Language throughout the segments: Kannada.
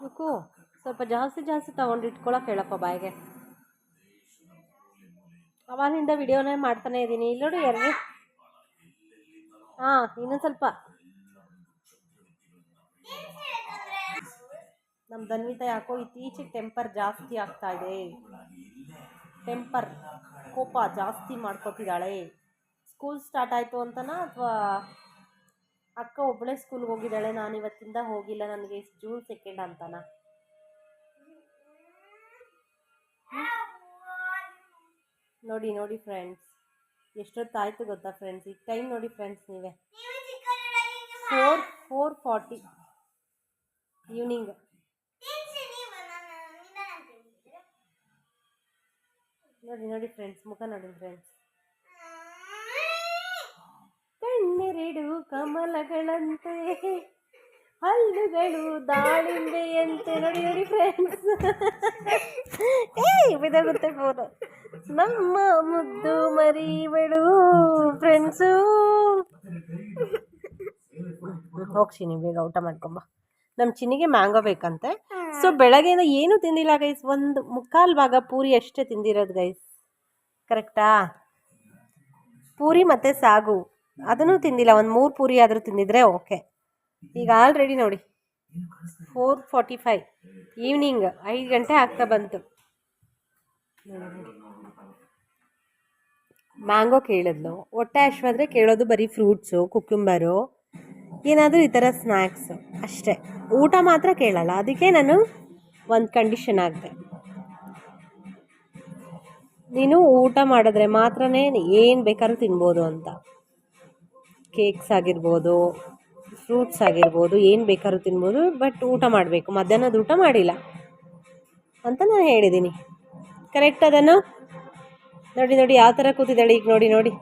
ರುಕು ಸ್ವಲ್ಪ ಜಾಸ್ತಿ ಜಾಸ್ತಿ ತಗೊಂಡು ಇಟ್ಕೊಳಕ್ಕೆ ಹೇಳಪ್ಪ ಬಾಯಿಗೆ. ಅವಾಗಿಂದ ವಿಡಿಯೋನೇ ಮಾಡ್ತಾನೆ ಇದ್ದೀನಿ. ಇಲ್ಲಿ ನೋಡಿ ಎರಡು. ಹಾಂ, ಇನ್ನೊಂದು ಸ್ವಲ್ಪ. ನಮ್ಮ ಧನ್ವಿತ ಯಾಕೋ ಇತ್ತೀಚೆಗೆ ಟೆಂಪರ್ ಜಾಸ್ತಿ ಆಗ್ತಾ ಇದೆ. ಕೋಪ ಜಾಸ್ತಿ ಮಾಡ್ಕೋತಿದ್ದಾಳೆ. ಸ್ಕೂಲ್ ಸ್ಟಾರ್ಟ್ ಆಯಿತು ಅಂತನಾ ಅಥವಾ ಅಕ್ಕ ಒಬ್ಬಳೇ ಸ್ಕೂಲ್ಗೆ ಹೋಗಿದ್ದಾಳೆ, ನಾನು ಇವತ್ತಿಂದ ಹೋಗಿಲ್ಲ, ನನಗೆ ಜೂನ್ 2 ಅಂತನಾ? ನೋಡಿ ನೋಡಿ ಫ್ರೆಂಡ್ಸ್, ಎಷ್ಟೊತ್ತಾಯಿತು ಗೊತ್ತಾ ಫ್ರೆಂಡ್ಸ್? ಈಗ ಟೈಮ್ ನೋಡಿ ಫ್ರೆಂಡ್ಸ್ ನೀವೇ, 4:40 ಈವ್ನಿಂಗ್. ನೋಡಿ ನೋಡಿ ಫ್ರೆಂಡ್ಸ್, ಮುಖ ನೋಡಿ ಫ್ರೆಂಡ್ಸ್. ಕಣ್ಣೆರಡು ಕಮಲಗಳಂತೆ, ಹಲ್ಲುಗಳು ದಾಳಿಂಬೆಯಂತೆ. ನೋಡಿ ನೋಡಿ ಫ್ರೆಂಡ್ಸ್, ಬಿದೋಗುತ್ತೆ ಫೋನು. ನಮ್ಮ ಮುದ್ದು ಮರಿಗಳು ಫ್ರೆಂಡ್ಸು. ಹೋಗ್ತೀನಿ, ಬೇಗ ಊಟ ಮಾಡ್ಕೊಂಬ. ನಮ್ಮ ಚಿನ್ನಿಗೆ ಮ್ಯಾಂಗೋ ಬೇಕಂತೆ. ಸೊ ಬೆಳಗ್ಗೆಯಿಂದ ಏನೂ ತಿಂದಿಲ್ಲ ಗೈಸ್. ಒಂದು ಮುಕ್ಕಾಲು ಭಾಗ ಪೂರಿ ಅಷ್ಟೇ ತಿಂದಿರೋದು ಗೈಸ್, ಕರೆಕ್ಟಾ? ಪೂರಿ ಮತ್ತು ಸಾಗು ಅದನ್ನು ತಿಂದಿಲ್ಲ. ಒಂದು 3 ಪೂರಿ ಆದರೂ ತಿಂದಿದ್ರೆ ಓಕೆ. ಈಗ ಆಲ್ರೆಡಿ ನೋಡಿ 4:45 ಈವ್ನಿಂಗ್, 5 ಗಂಟೆ ಆಗ್ತಾ ಬಂತು. ಮ್ಯಾಂಗೋ ಕೇಳಿದ್ಲು. ಹೊಟ್ಟೆ ಹಶ್ವಾದ್ರೆ ಕೇಳೋದು ಬರೀ ಫ್ರೂಟ್ಸು, ಕುಕ್ಯುಂಬರು, ಏನಾದರೂ ಈ ಥರ ಸ್ನ್ಯಾಕ್ಸು ಅಷ್ಟೇ. ಊಟ ಮಾತ್ರ ಕೇಳಲ್ಲ. ಅದಕ್ಕೆ ನಾನು ಒಂದು ಕಂಡೀಷನ್ ಆಗಿದೆ, ನೀನು ಊಟ ಮಾಡಿದ್ರೆ ಮಾತ್ರನೇ ಏನು ಬೇಕಾದ್ರೂ ತಿನ್ಬೋದು ಅಂತ. ಕೇಕ್ಸ್ ಆಗಿರ್ಬೋದು, ಫ್ರೂಟ್ಸ್ ಆಗಿರ್ಬೋದು, ಏನು ಬೇಕಾದ್ರೂ ತಿನ್ಬೋದು, ಬಟ್ ಊಟ ಮಾಡಬೇಕು. ಮಧ್ಯಾಹ್ನದ ಊಟ ಮಾಡಿಲ್ಲ ಅಂತ ನಾನು ಹೇಳಿದ್ದೀನಿ. ಕರೆಕ್ಟ್ ಅದನ್ನು? ನೋಡಿ ನೋಡಿ ಯಾವ ಥರ ಕೂತಿದ್ದಾಳೆ ಈಗ. ನೋಡಿ ನೋಡಿ,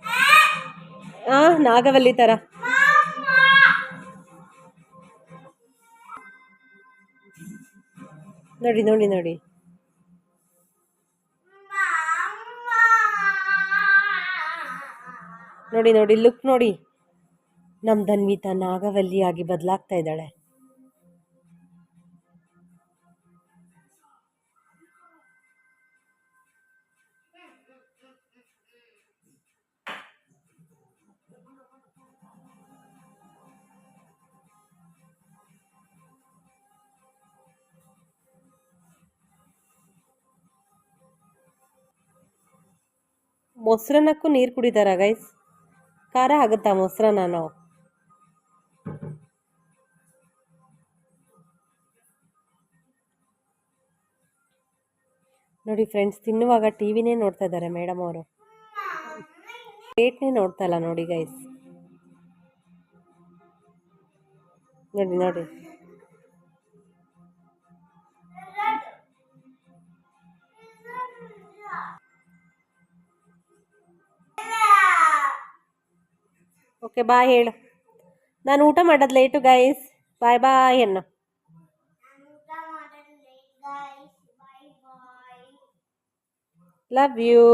ನಾಗವಲ್ಲಿ ಥರ. ನೋಡಿ ನೋಡಿ ನೋಡಿ, ನೋಡಿ ನೋಡಿ ಲುಕ್ ನೋಡಿ. ನಮ್ಮ ಧನ್ವಿತ ನಾಗವಲ್ಲಿಯಾಗಿ ಬದಲಾಗ್ತಾ ಇದ್ದಾಳೆ. ಮೊಸರನ್ನಕ್ಕೂ ನೀರು ಕುಡಿತಾರ ಗೈಸ್? ಖಾರ ಆಗುತ್ತಾ ಮೊಸರನ್ನ? ನಾವು ನೋಡಿ ಫ್ರೆಂಡ್ಸ್, ತಿನ್ನುವಾಗ ಟಿವಿನೇ ನೋಡ್ತಾ ಇದ್ದಾರೆ ಮೇಡಮ್ ಅವರು, ಪ್ಲೇಟ್ನೇ ನೋಡ್ತಾ ಇಲ್ಲ ನೋಡಿ ಗೈಸ್. ನೋಡಿ ನೋಡಿ, ಓಕೆ ಬಾಯ್ ಹೇಳು. ನಾನು ಊಟ ಮಾಡೋದು ಲೇಟು ಗೈಸ್. ಬಾಯ್ ಬಾಯ್ ಅನ್ನು. Love you.